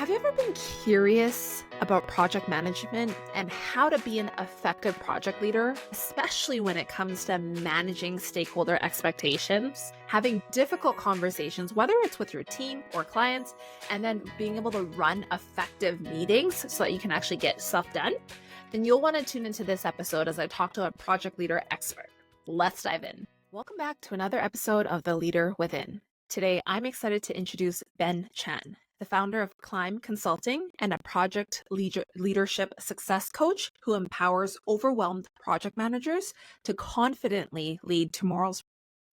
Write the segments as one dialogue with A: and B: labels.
A: Have you ever been curious about project management and how to be an effective project leader, especially when it comes to managing stakeholder expectations, having difficult conversations, whether it's with your team or clients, and then being able to run effective meetings so that you can actually get stuff done? Then you'll want to tune into this episode as I talk to a project leader expert. Let's dive in. Welcome back to another episode of The Leader Within. Today, I'm excited to introduce Ben Chan, the founder of CLYMB Consulting and a project leadership success coach who empowers overwhelmed project managers to confidently lead tomorrow's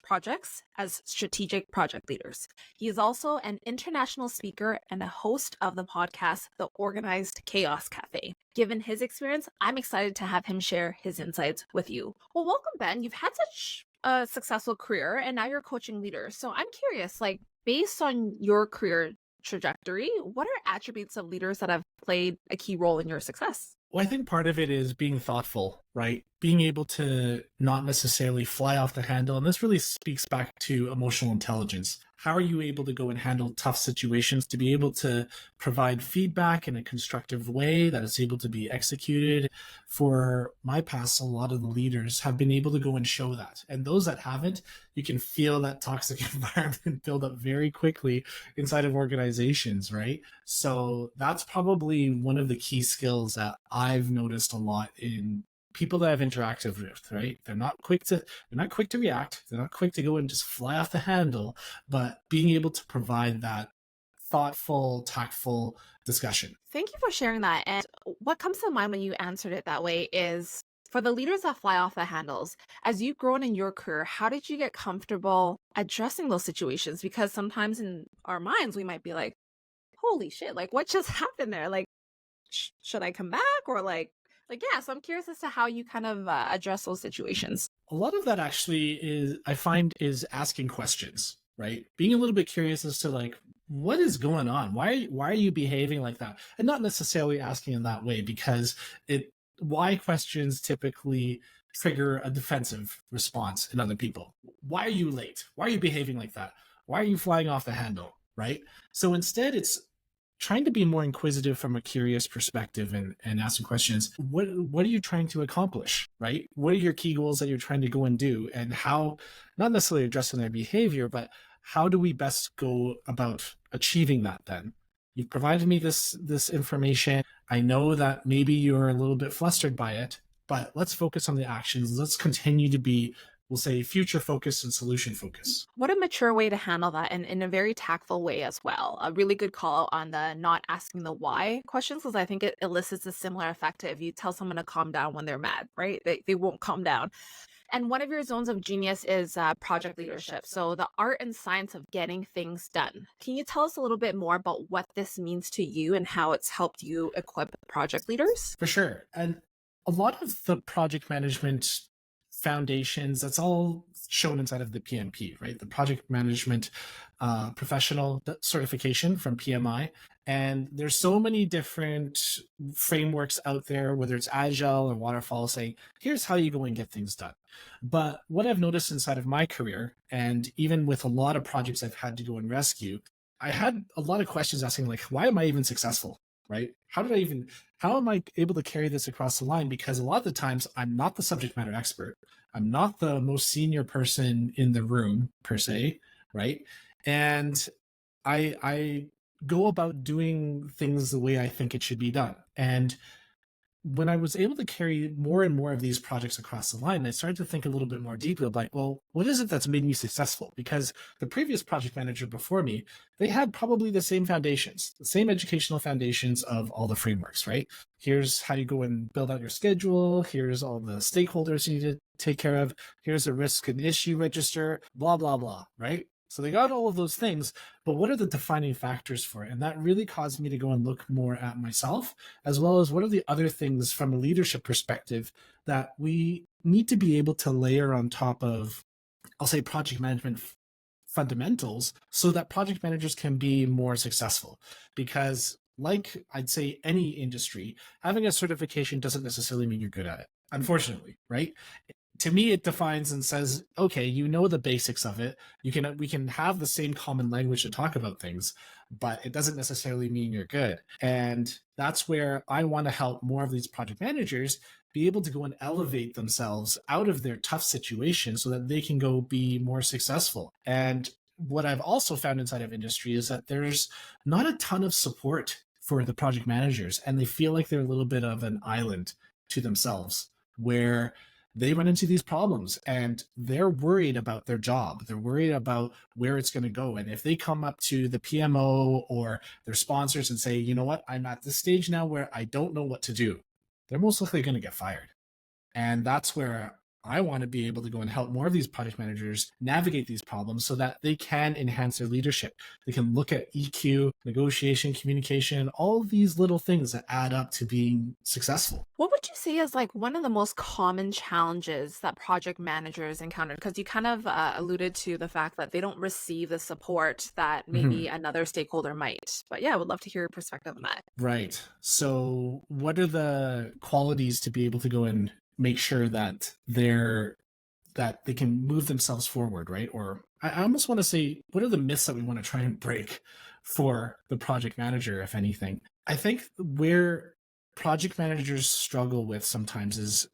A: projects as strategic project leaders. He is also an international speaker and a host of the podcast, The Organized Chaos Cafe. Given his experience, I'm excited to have him share his insights with you. Well, welcome, Ben. You've had such a successful career and now you're coaching leaders. So I'm curious, based on your career trajectory, what are attributes of leaders that have played a key role in your success?
B: Well, I think part of it is being thoughtful, right? Being able to not necessarily fly off the handle. And this really speaks back to emotional intelligence. How are you able to go and handle tough situations, to be able to provide feedback in a constructive way that is able to be executed? For my past, a lot of the leaders have been able to go and show that. And those that haven't, you can feel that toxic environment build up very quickly inside of organizations, right? So that's probably one of the key skills that I've noticed a lot in people that I've interacted with, right? They're not quick to react. They're not quick to go and just fly off the handle, but being able to provide that thoughtful, tactful discussion.
A: Thank you for sharing that. And what comes to mind when you answered it that way is for the leaders that fly off the handles, as you've grown in your career, how did you get comfortable addressing those situations? Because sometimes in our minds, we might be like, holy shit, what just happened there? Should I come back? Or yeah, so I'm curious as to how you kind of address those situations.
B: A lot of that actually I find is asking questions, right? Being a little bit curious as to what is going on? Why are you behaving like that? And not necessarily asking in that way, because why questions typically trigger a defensive response in other people. Why are you late? Why are you behaving like that? Why are you flying off the handle, right? So instead, it's trying to be more inquisitive from a curious perspective and asking questions. What are you trying to accomplish, right? What are your key goals that you're trying to go and do? And how, not necessarily addressing their behavior, but how do we best go about achieving that then? You've provided me this information. I know that maybe you're a little bit flustered by it, but let's focus on the actions. Let's continue to be, we'll say, future focused and solution focused.
A: What a mature way to handle that, and in a very tactful way as well. A really good call out on the not asking the why questions, because I think it elicits a similar effect to if you tell someone to calm down when they're mad, right? They won't calm down. And one of your zones of genius is project leadership. So the art and science of getting things done. Can you tell us a little bit more about what this means to you and how it's helped you equip project leaders?
B: For sure. And a lot of the project management foundations, that's all shown inside of the PMP, right? The project management professional certification from PMI. And there's so many different frameworks out there, whether it's agile or waterfall, saying, here's how you go and get things done. But what I've noticed inside of my career, and even with a lot of projects I've had to go and rescue, I had a lot of questions asking, why am I even successful? Right? How am I able to carry this across the line? Because a lot of the times I'm not the subject matter expert. I'm not the most senior person in the room per se, right? And I go about doing things the way I think it should be done. And when I was able to carry more and more of these projects across the line, I started to think a little bit more deeply about, well, what is it that's made me successful? Because the previous project manager before me, they had probably the same foundations, the same educational foundations of all the frameworks, right? Here's how you go and build out your schedule. Here's all the stakeholders you need to take care of. Here's a risk and issue register, blah, blah, blah, right? So they got all of those things, but what are the defining factors for it? And that really caused me to go and look more at myself, as well as what are the other things from a leadership perspective that we need to be able to layer on top of, I'll say, project management fundamentals, so that project managers can be more successful. Because I'd say any industry, having a certification doesn't necessarily mean you're good at it, unfortunately, right? To me, it defines and says, okay, you know the basics of it. We can have the same common language to talk about things, but it doesn't necessarily mean you're good. And that's where I want to help more of these project managers be able to go and elevate themselves out of their tough situation so that they can go be more successful. And what I've also found inside of industry is that there's not a ton of support for the project managers, and they feel like they're a little bit of an island to themselves, where they run into these problems and they're worried about their job. They're worried about where it's going to go. And if they come up to the PMO or their sponsors and say, you know what, I'm at this stage now where I don't know what to do, they're most likely going to get fired. And that's where I want to be able to go and help more of these project managers navigate these problems so that they can enhance their leadership. They can look at EQ, negotiation, communication, all these little things that add up to being successful.
A: What would you say is like one of the most common challenges that project managers encounter? Because you kind of alluded to the fact that they don't receive the support that maybe
B: Mhm.
A: another stakeholder might. But yeah, I would love to hear your perspective on that.
B: Right. So, what are the qualities to be able to go and make sure that they can move themselves forward, right? Or I almost want to say, what are the myths that we want to try and break for the project manager, if anything? I think where project managers struggle with sometimes is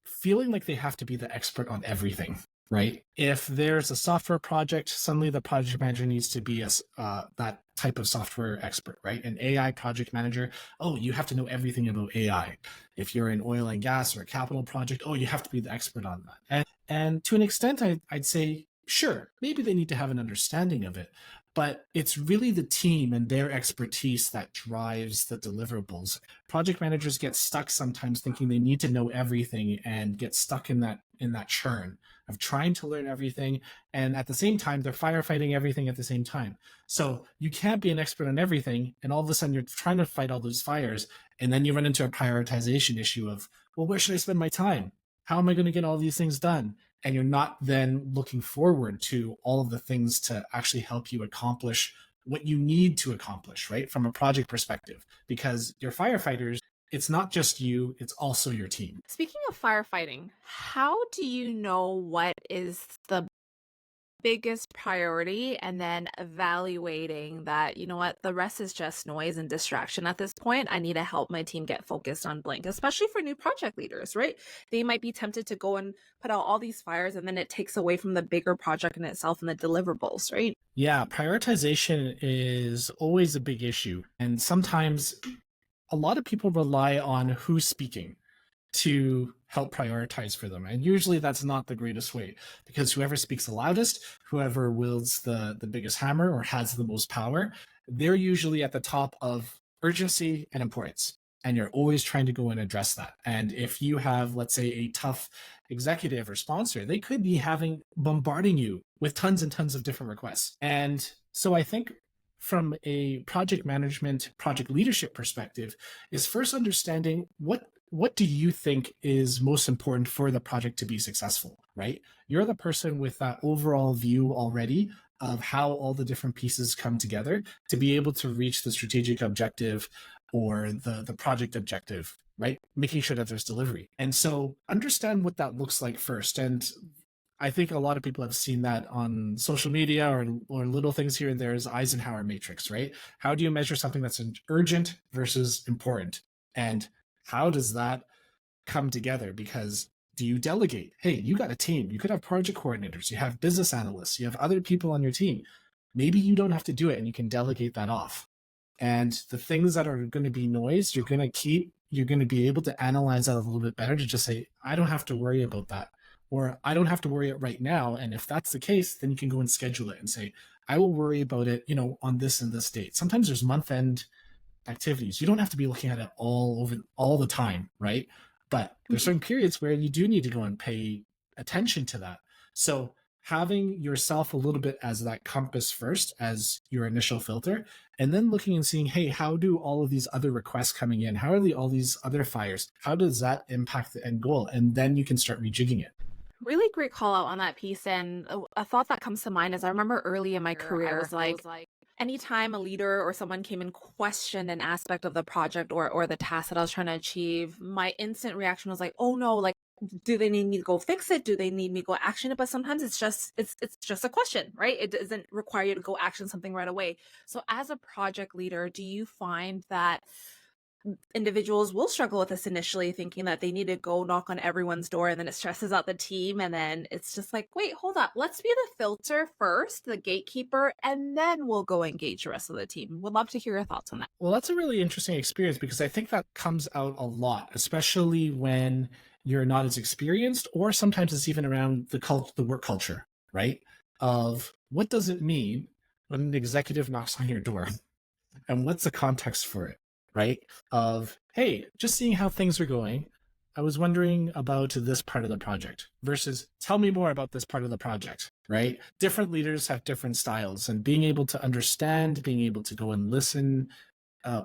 B: feeling like they have to be the expert on everything, right? If there's a software project, suddenly the project manager needs to be that type of software expert, right? An AI project manager, oh, you have to know everything about AI. If you're in oil and gas or a capital project, oh, you have to be the expert on that. And to an extent, I'd say, sure, maybe they need to have an understanding of it, but it's really the team and their expertise that drives the deliverables. Project managers get stuck sometimes thinking they need to know everything and get stuck in that churn of trying to learn everything, and at the same time they're firefighting everything at the same time. So you can't be an expert on everything and all of a sudden you're trying to fight all those fires, and then you run into a prioritization issue of, well, where should I spend my time? How am I going to get all these things done? And you're not then looking forward to all of the things to actually help you accomplish what you need to accomplish, right? From a project perspective, because your firefighters, it's not just you, it's also your team.
A: Speaking of firefighting, how do you know what is the biggest priority and then evaluating that, you know what, the rest is just noise and distraction at this point. I need to help my team get focused on blank, especially for new project leaders, right? They might be tempted to go and put out all these fires and then it takes away from the bigger project in itself and the deliverables, right?
B: Yeah, prioritization is always a big issue. And sometimes a lot of people rely on who's speaking to help prioritize for them. And usually that's not the greatest way, because whoever speaks the loudest, whoever wields the biggest hammer or has the most power, they're usually at the top of urgency and importance. And you're always trying to go and address that. And if you have, let's say, a tough executive or sponsor, they could be having bombarding you with tons and tons of different requests. And so I think from a project management, project leadership perspective, is first understanding what do you think is most important for the project to be successful, right? You're the person with that overall view already of how all the different pieces come together to be able to reach the strategic objective or the project objective, right? Making sure that there's delivery. And so understand what that looks like first. And I think a lot of people have seen that on social media or little things here and there is Eisenhower matrix, right? How do you measure something that's urgent versus important? And how does that come together? Because do you delegate? Hey, you got a team. You could have project coordinators, you have business analysts, you have other people on your team. Maybe you don't have to do it and you can delegate that off. And the things that are going to be noise, you're going to be able to analyze that a little bit better to just say, I don't have to worry about that. Or I don't have to worry it right now. And if that's the case, then you can go and schedule it and say, I will worry about it, on this and this date. Sometimes there's month end activities. You don't have to be looking at it all the time, right? But there's certain periods where you do need to go and pay attention to that. So having yourself a little bit as that compass first, as your initial filter, and then looking and seeing, hey, how do all of these other requests coming in? How are all these other fires? How does that impact the end goal? And then you can start rejigging it.
A: Really great call out on that piece. And a thought that comes to mind is I remember early in my career, I was like, anytime a leader or someone came and questioned an aspect of the project or the task that I was trying to achieve, my instant reaction was like, oh no, like do they need me to go fix it? Do they need me to go action it? But sometimes it's just a question, right? It doesn't require you to go action something right away. So as a project leader, do you find that individuals will struggle with this initially, thinking that they need to go knock on everyone's door, and then it stresses out the team, and then it's just like, wait, hold up, let's be the filter first, the gatekeeper, and then we'll go engage the rest of the team. Would love to hear your thoughts on that.
B: Well, that's a really interesting experience because I think that comes out a lot, especially when you're not as experienced, or sometimes it's even around the work culture, right? Of what does it mean when an executive knocks on your door, and what's the context for it, right? Of, hey, just seeing how things are going. I was wondering about this part of the project versus tell me more about this part of the project, right? Different leaders have different styles, and being able to understand, being able to go and listen,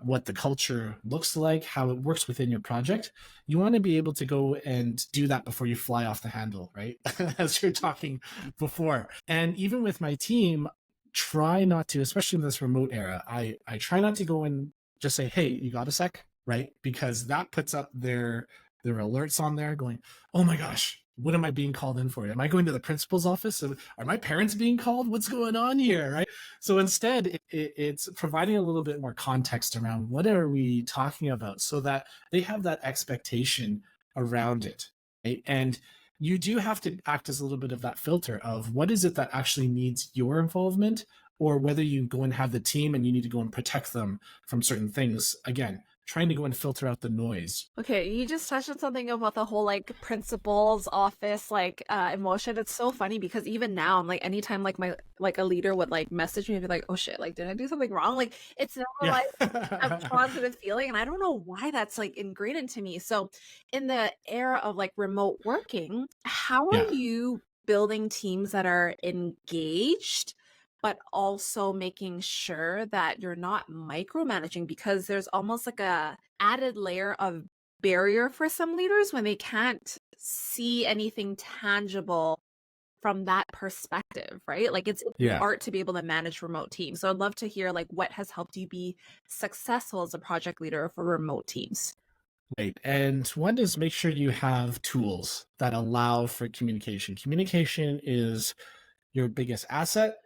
B: what the culture looks like, how it works within your project. You want to be able to go and do that before you fly off the handle, right? As you're talking before. And even with my team, try not to, especially in this remote era, I try not to go and just say, hey, you got a sec, right? Because that puts up their alerts on there going, oh my gosh, what am I being called in for? Am I going to the principal's office? Are my parents being called? What's going on here, right? So instead, it's providing a little bit more context around what are we talking about so that they have that expectation around it, right? And you do have to act as a little bit of that filter of what is it that actually needs your involvement, or whether you go and have the team and you need to go and protect them from certain things. Again, trying to go and filter out the noise.
A: Okay, you just touched on something about the whole like principal's office emotion. It's so funny because even now I'm like anytime like my like a leader would like message me and be like, oh shit, like did I do something wrong? Like it's never
B: Yeah.
A: like a positive feeling, and I don't know why that's like ingrained into me. So in the era of like remote working, how are
B: Yeah.
A: you building teams that are engaged but also making sure that you're not micromanaging, because there's almost like a added layer of barrier for some leaders when they can't see anything tangible from that perspective, right? Like it's
B: Yeah.
A: art to be able to manage remote teams. So I'd love to hear like what has helped you be successful as a project leader for remote teams.
B: Right. And one is make sure you have tools that allow for communication. Communication is your biggest asset,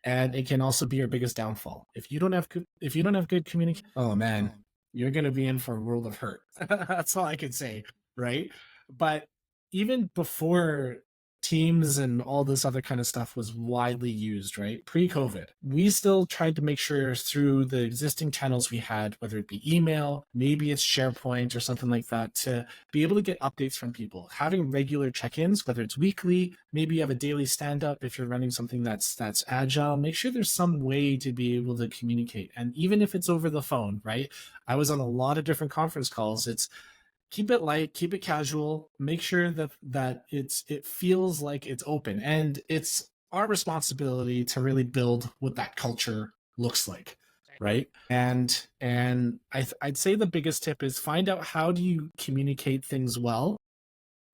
B: and it can also be your biggest downfall. If you don't have good communication, oh man, you're going to be in for a world of hurt. That's all I can say, right? But even before Teams and all this other kind of stuff was widely used, right? Pre-COVID, we still tried to make sure through the existing channels we had, whether it be email, maybe it's SharePoint or something like that, to be able to get updates from people, having regular check-ins, whether it's weekly, maybe you have a daily stand-up if you're running something that's agile. Make sure there's some way to be able to communicate. And even if it's over the phone, right? I was on a lot of different conference calls. It's keep it light, keep it casual, make sure that it feels like it's open, and it's our responsibility to really build what that culture looks like, right? And I'd say the biggest tip is find out how do you communicate things well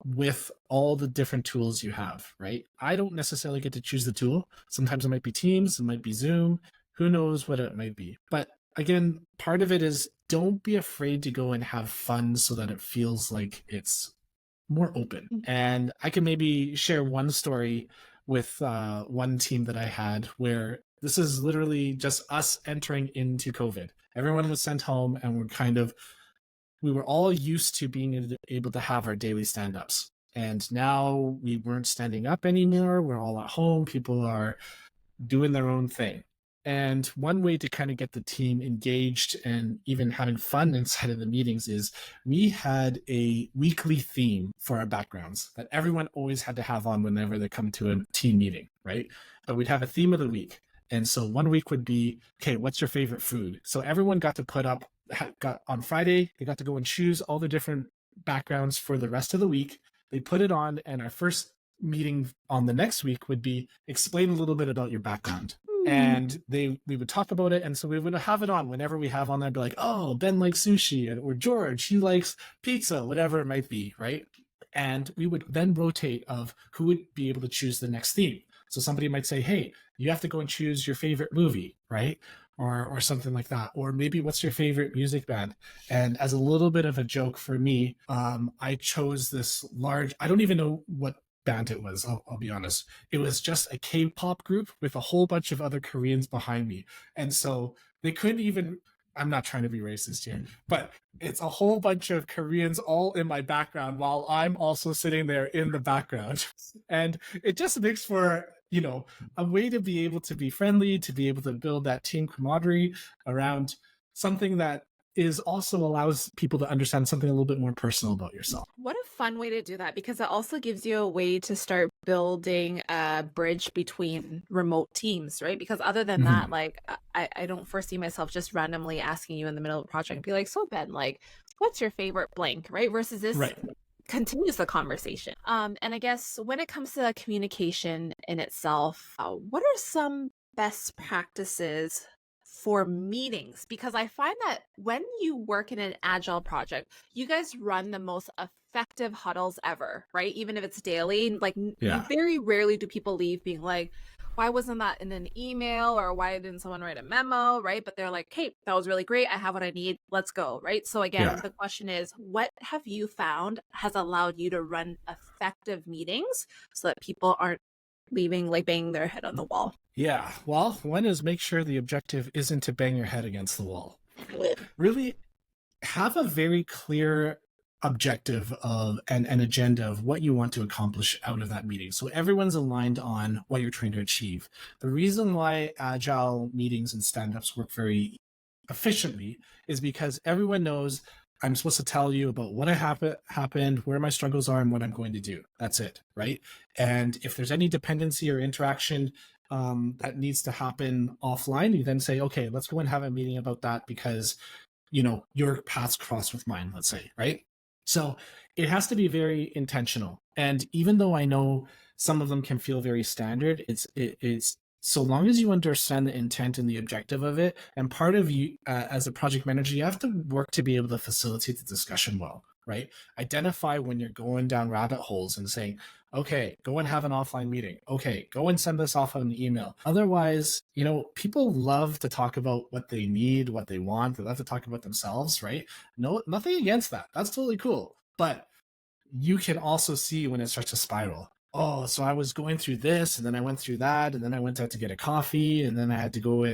B: with all the different tools you have, right? I don't necessarily get to choose the tool. Sometimes it might be Teams, it might be Zoom, who knows what it might be. But again, part of it is don't be afraid to go and have fun so that it feels like it's more open. And I can maybe share one story with one team that I had where this is literally just us entering into COVID. Everyone was sent home, and we were all used to being able to have our daily stand-ups. And now we weren't standing up anymore. We're all at home. People are doing their own thing. And one way to kind of get the team engaged and even having fun inside of the meetings is we had a weekly theme for our backgrounds that everyone always had to have on whenever they come to a team meeting, right? But we'd have a theme of the week. And so one week would be, okay, what's your favorite food? So everyone got to got on Friday, they got to go and choose all the different backgrounds for the rest of the week. They put it on, and our first meeting on the next week would be explain a little bit about your background. And we would talk about it. And so we would have it on whenever we have on there, be like, oh, Ben likes sushi, or George, he likes pizza, whatever it might be, right? And we would then rotate of who would be able to choose the next theme. So somebody might say, hey, you have to go and choose your favorite movie, right? or something like that. Or maybe what's your favorite music band? And as a little bit of a joke for me, I chose this large, I don't even know what band it was, I'll be honest. It was just a K-pop group with a whole bunch of other Koreans behind me. And so they couldn't even, I'm not trying to be racist here, but it's a whole bunch of Koreans all in my background while I'm also sitting there in the background. And it just makes for, a way to be able to be friendly, to be able to build that team camaraderie around something that is also allows people to understand something a little bit more personal about yourself.
A: What a fun way to do that, because it also gives you a way to start building a bridge between remote teams, right? Because other than that, like I don't foresee myself just randomly asking you in the middle of a project and be like, so Ben, like, what's your favorite blank, right? Versus this
B: Right.
A: continues the conversation. And I guess when it comes to communication in itself, what are some best practices for meetings? Because I find that when you work in an agile project, you guys run the most effective huddles ever, right? Even if it's daily, like very rarely do people leave being like, why wasn't that in an email, or why didn't someone write a memo, right? But they're like, hey, that was really great. I have what I need. Let's go, right? So again, the question is, what have you found has allowed you to run effective meetings so that people aren't leaving like banging their head on the wall?
B: Yeah. Well, one is make sure the objective isn't to bang your head against the wall. Really have a very clear objective of an agenda of what you want to accomplish out of that meeting. So everyone's aligned on what you're trying to achieve. The reason why agile meetings and stand-ups work very efficiently is because everyone knows I'm supposed to tell you about what happened, where my struggles are, and what I'm going to do. That's it, right? And if there's any dependency or interaction that needs to happen offline, you then say, okay, let's go and have a meeting about that because, your paths cross with mine, let's say, right? So it has to be very intentional. And even though I know some of them can feel very standard, it's so long as you understand the intent and the objective of it, and part of you as a project manager, you have to work to be able to facilitate the discussion well, right? Identify when you're going down rabbit holes and saying, okay, go and have an offline meeting. Okay, go and send this off on an email. Otherwise, people love to talk about what they need, what they want. They love to talk about themselves, right? No, nothing against that. That's totally cool. But you can also see when it starts to spiral. Oh, so I was going through this, and then I went through that, and then I went out to get a coffee, and then I had to go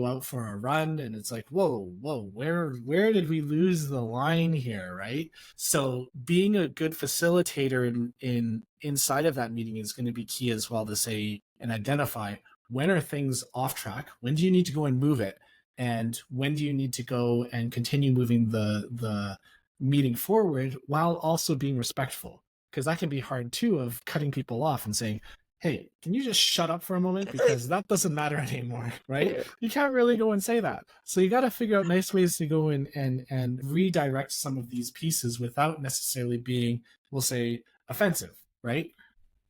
B: out for a run, and it's like, whoa, where did we lose the line here, right? So being a good facilitator in inside of that meeting is going to be key as well, to say and identify when are things off track, when do you need to go and move it, and when do you need to go and continue moving the meeting forward while also being respectful, because that can be hard too, of cutting people off and saying, hey, can you just shut up for a moment, because that doesn't matter anymore, right? You can't really go and say that. So you got to figure out nice ways to go in and redirect some of these pieces without necessarily being, we'll say, offensive, right?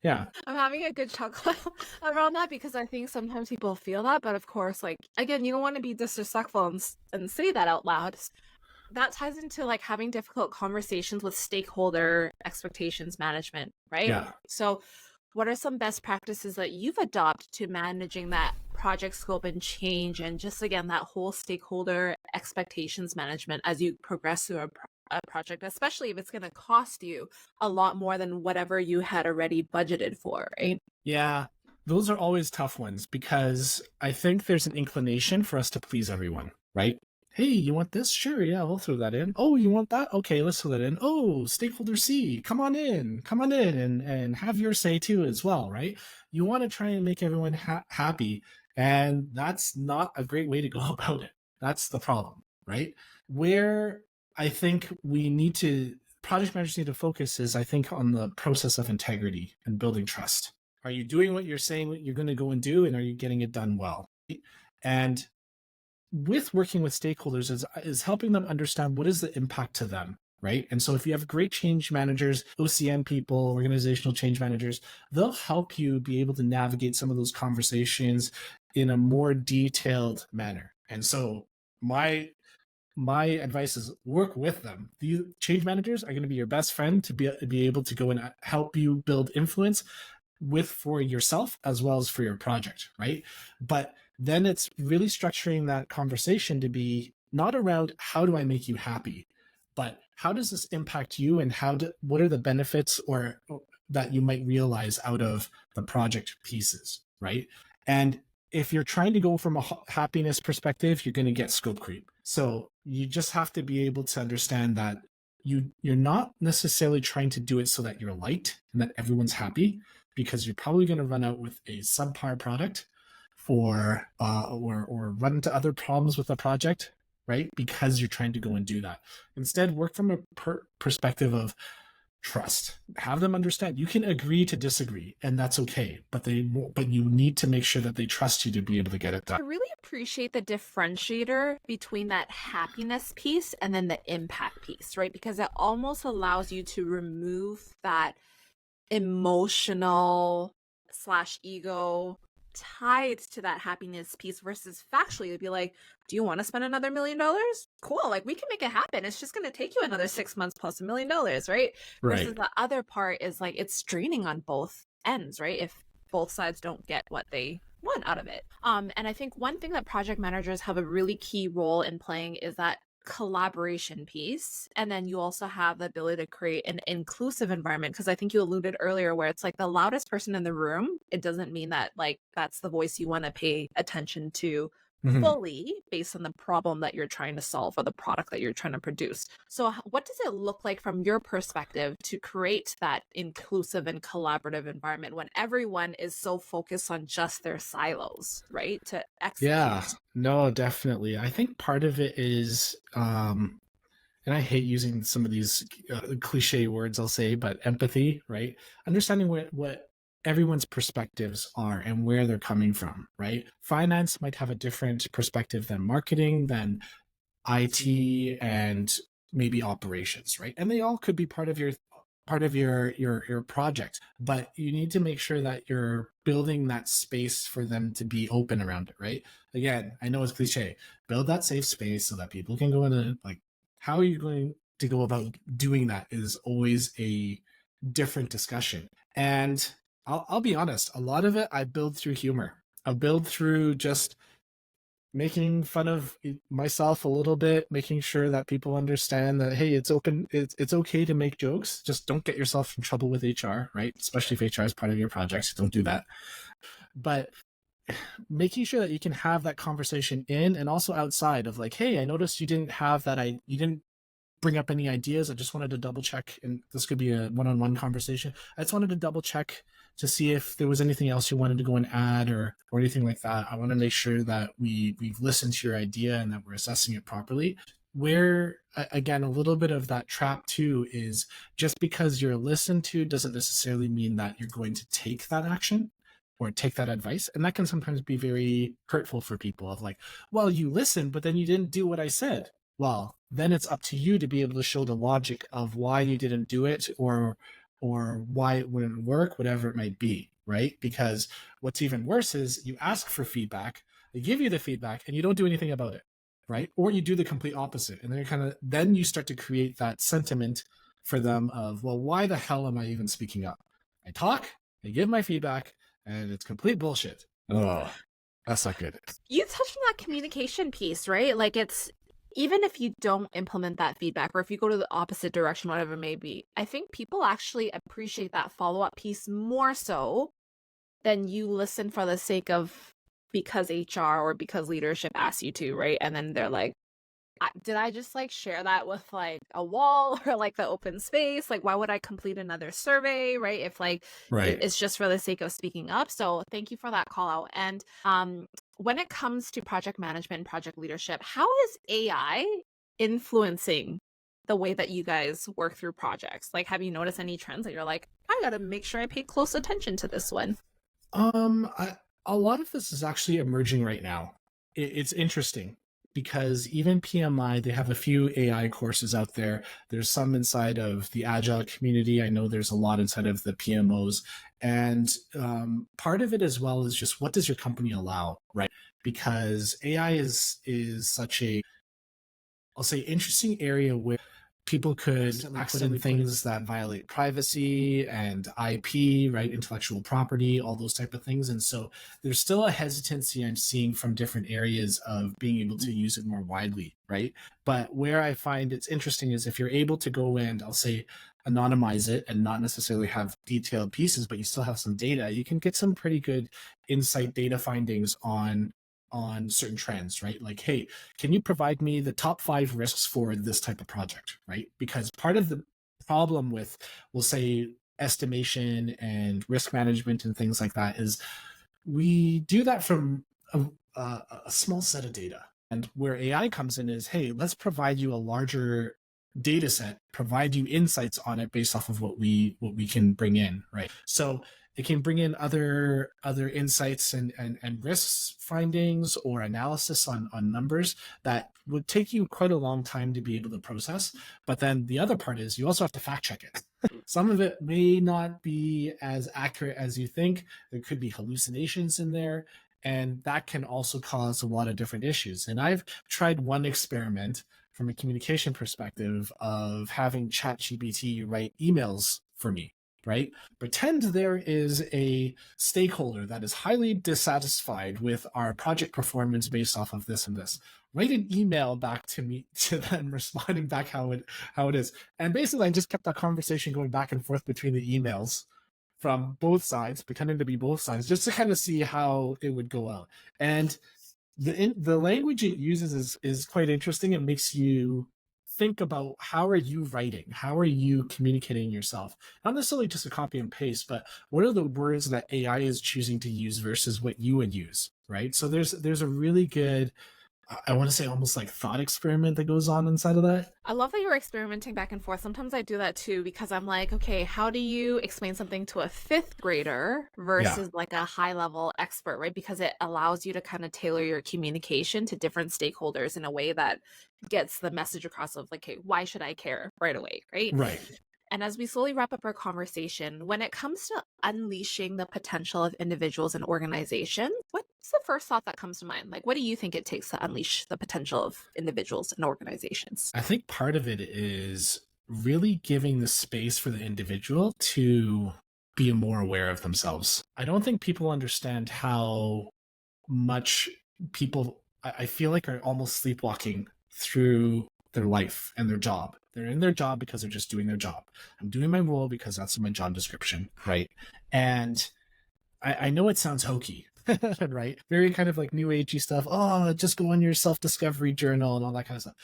B: Yeah.
A: I'm having a good chuckle around that, because I think sometimes people feel that, but of course, like, again, you don't want to be disrespectful and say that out loud. That ties into like having difficult conversations with stakeholder expectations management, right?
B: Yeah.
A: So what are some best practices that you've adopted to managing that project scope and change, and just again that whole stakeholder expectations management as you progress through a project, especially if it's going to cost you a lot more than whatever you had already budgeted for, right?
B: Yeah. Those are always tough ones, because I think there's an inclination for us to please everyone, right? Hey, you want this? Sure, yeah, we'll throw that in. Oh, you want that? Okay, let's throw that in. Oh, stakeholder C, come on in and have your say too as well, right? You want to try and make everyone happy, and that's not a great way to go about it. That's the problem, right? Where I think project managers need to focus is, I think, on the process of integrity and building trust. Are you doing what you're saying what you're going to go and do, and are you getting it done well? And with working with stakeholders is helping them understand what is the impact to them, right? And so if you have great change managers, OCM people, organizational change managers, they'll help you be able to navigate some of those conversations in a more detailed manner. And so my advice is work with them. The change managers are going to be your best friend to be able to go and help you build influence for yourself as well as for your project, right? But then it's really structuring that conversation to be not around how do I make you happy, but how does this impact you, and what are the benefits or that you might realize out of the project pieces, right? And if you're trying to go from a happiness perspective, you're going to get scope creep. So you just have to be able to understand that you're not necessarily trying to do it so that you're liked and that everyone's happy, because you're probably going to run out with a subpar product for or run into other problems with the project, right? Because you're trying to go and do that. Instead, work from a perspective of trust. Have them understand you can agree to disagree, and that's okay. But you need to make sure that they trust you to be able to get it done.
A: I really appreciate the differentiator between that happiness piece and then the impact piece, right? Because it almost allows you to remove that emotional / ego tied to that happiness piece versus factually it'd be like, do you want to spend another $1 million? Cool, like we can make it happen. It's just going to take you another 6 months plus $1 million, right? Versus
B: Right.
A: the other part is like it's draining on both ends, right? If both sides don't get what they want out of it. And I think one thing that project managers have a really key role in playing is that collaboration piece. And then you also have the ability to create an inclusive environment, because I think you alluded earlier where it's like the loudest person in the room, it doesn't mean that like that's the voice you want to pay attention to
B: Mhm.
A: fully based on the problem that you're trying to solve or the product that you're trying to produce. So what does it look like from your perspective to create that inclusive and collaborative environment when everyone is so focused on just their silos, right? To
B: Yeah,
A: execute.
B: no, definitely. I think part of it is, and I hate using some of these cliche words, I'll say, but empathy, right? Understanding what everyone's perspectives are and where they're coming from, right? Finance might have a different perspective than marketing, than IT, and maybe operations, right? And they all could be part of your project, but you need to make sure that you're building that space for them to be open around it, right? Again, I know it's cliche. Build that safe space so that people can go in and like, how are you going to go about doing that is always a different discussion. And I'll be honest, a lot of it I build through humor. I build through just making fun of myself a little bit, making sure that people understand that, hey, it's okay to make jokes. Just don't get yourself in trouble with HR, right? Especially if HR is part of your project. Don't do that. But making sure that you can have that conversation in and also outside of like, hey, I noticed you didn't have that. You didn't bring up any ideas. I just wanted to double check, and this could be a one-on-one conversation. I just wanted to double check to see if there was anything else you wanted to go and add or anything like that. I want to make sure that we've listened to your idea and that we're assessing it properly. Where again, a little bit of that trap too is just because you're listened to doesn't necessarily mean that you're going to take that action or take that advice. And that can sometimes be very hurtful for people of like, well, you listened, but then you didn't do what I said. Well, then it's up to you to be able to show the logic of why you didn't do it or why it wouldn't work, whatever it might be, right? Because what's even worse is you ask for feedback, they give you the feedback, and you don't do anything about it, right? Or you do the complete opposite, and then you start to create that sentiment for them of, well, why the hell am I even speaking up? I talk, I give my feedback, and it's complete bullshit. Oh, that's not good.
A: You touched on that communication piece, right? Like it's even if you don't implement that feedback or if you go to the opposite direction, whatever it may be, I think people actually appreciate that follow-up piece more so than you listen for the sake of because HR or because leadership asks you to, right? And then they're like, did I just like share that with like a wall or like the open space? Like, why would I complete another survey, right? If like
B: Right.
A: it's just for the sake of speaking up. So thank you for that call out. And when it comes to project management and project leadership, how is AI influencing the way that you guys work through projects? Like, have you noticed any trends that you're like, I got to make sure I pay close attention to this one?
B: A lot of this is actually emerging right now. It's interesting because even PMI, they have a few AI courses out there. There's some inside of the Agile community. I know there's a lot inside of the PMOs. And part of it as well is just what does your company allow, right? Because AI is such a, I'll say, interesting area where People could put in things that violate privacy and IP, right? Intellectual property, all those type of things. And so there's still a hesitancy I'm seeing from different areas of being able to use it more widely, right? But where I find it's interesting is if you're able to go and I'll say anonymize it and not necessarily have detailed pieces, but you still have some data, you can get some pretty good insight data findings on certain trends, right? Like, hey, can you provide me the top 5 risks for this type of project, right? Because part of the problem with, we'll say, estimation and risk management and things like that is we do that from a small set of data. And where AI comes in is, hey, let's provide you a larger data set, provide you insights on it based off of what we can bring in, right? So it can bring in other insights and risks findings or analysis on numbers that would take you quite a long time to be able to process. But then the other part is you also have to fact check it. Some of it may not be as accurate as you think. There could be hallucinations in there. And that can also cause a lot of different issues. And I've tried one experiment from a communication perspective of having ChatGPT write emails for me, right? Pretend there is a stakeholder that is highly dissatisfied with our project performance based off of this and this. Write an email back to me, to them, responding back how it is. And basically, I just kept that conversation going back and forth between the emails from both sides, pretending to be both sides, just to kind of see how it would go out. And the language it uses is quite interesting. It makes you think about how are you writing? How are you communicating yourself? Not necessarily just a copy and paste, but what are the words that AI is choosing to use versus what you would use, right? So there's a really good, I want to say almost like thought experiment that goes on inside of that.
A: I love that you're experimenting back and forth. Sometimes I do that too, because I'm like, okay, how do you explain something to a 5th grader versus like a high level expert, right? Because it allows you to kind of tailor your communication to different stakeholders in a way that gets the message across of like, hey, why should I care right away, right?
B: Right.
A: And as we slowly wrap up our conversation, when it comes to unleashing the potential of individuals and organizations, what's the first thought that comes to mind? Like, what do you think it takes to unleash the potential of individuals and organizations?
B: I think part of it is really giving the space for the individual to be more aware of themselves. I don't think people understand how much people, I feel like, are almost sleepwalking through their life and their job. They're in their job because they're just doing their job. I'm doing my role because that's my job description, right? And I know it sounds hokey, right? Very kind of like new agey stuff. Oh, just go on your self-discovery journal and all that kind of stuff.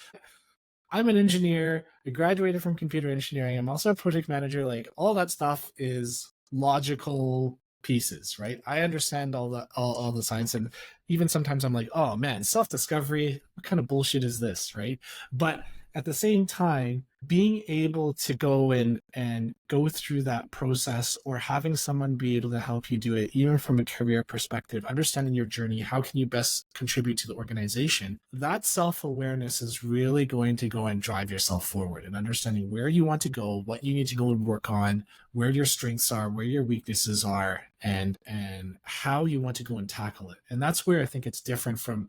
B: I'm an engineer. I graduated from computer engineering. I'm also a project manager. Like, all that stuff is logical pieces, right? I understand all the science, and even sometimes I'm like, oh man, self-discovery, what kind of bullshit is this, right? But at the same time, being able to go in and go through that process, or having someone be able to help you do it, even from a career perspective, understanding your journey, how can you best contribute to the organization? That self-awareness is really going to go and drive yourself forward, and understanding where you want to go, what you need to go and work on, where your strengths are, where your weaknesses are, and how you want to go and tackle it. And that's where I think it's different from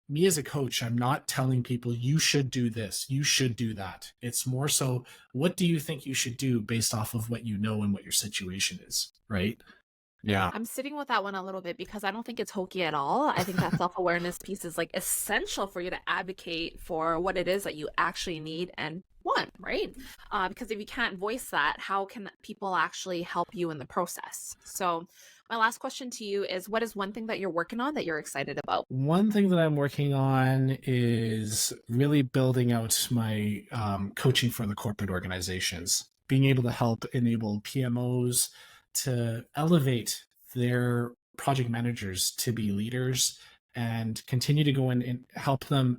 B: me as a coach. I'm not telling people you should do this, you should do that. It's more so, what do you think you should do based off of what you know and what your situation is, right? Yeah.
A: I'm sitting with that one a little bit because I don't think it's hokey at all. I think that self-awareness piece is like essential for you to advocate for what it is that you actually need and want, right? Because if you can't voice that, how can people actually help you in the process? So my last question to you is, what is one thing that you're working on that you're excited about?
B: One thing that I'm working on is really building out my coaching for the corporate organizations, being able to help enable PMOs to elevate their project managers to be leaders, and continue to go in and help them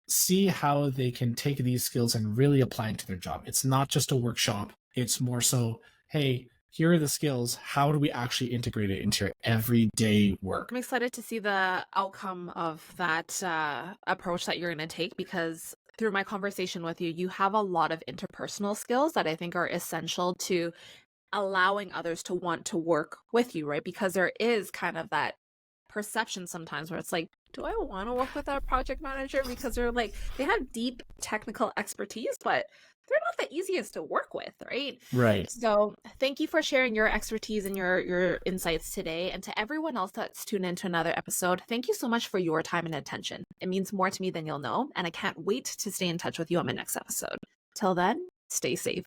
B: see how they can take these skills and really apply it to their job. It's not just a workshop. It's more so, hey, here are the skills. How do we actually integrate it into your everyday work?
A: I'm excited to see the outcome of that approach that you're going to take, because through my conversation with you, you have a lot of interpersonal skills that I think are essential to allowing others to want to work with you, right? Because there is kind of that perception sometimes where it's like, do I want to work with that project manager? Because they're like, they have deep technical expertise, but they're not the easiest to work with, right?
B: Right.
A: So thank you for sharing your expertise and your insights today. And to everyone else that's tuned into another episode, thank you so much for your time and attention. It means more to me than you'll know, and I can't wait to stay in touch with you on my next episode. Till then, stay safe.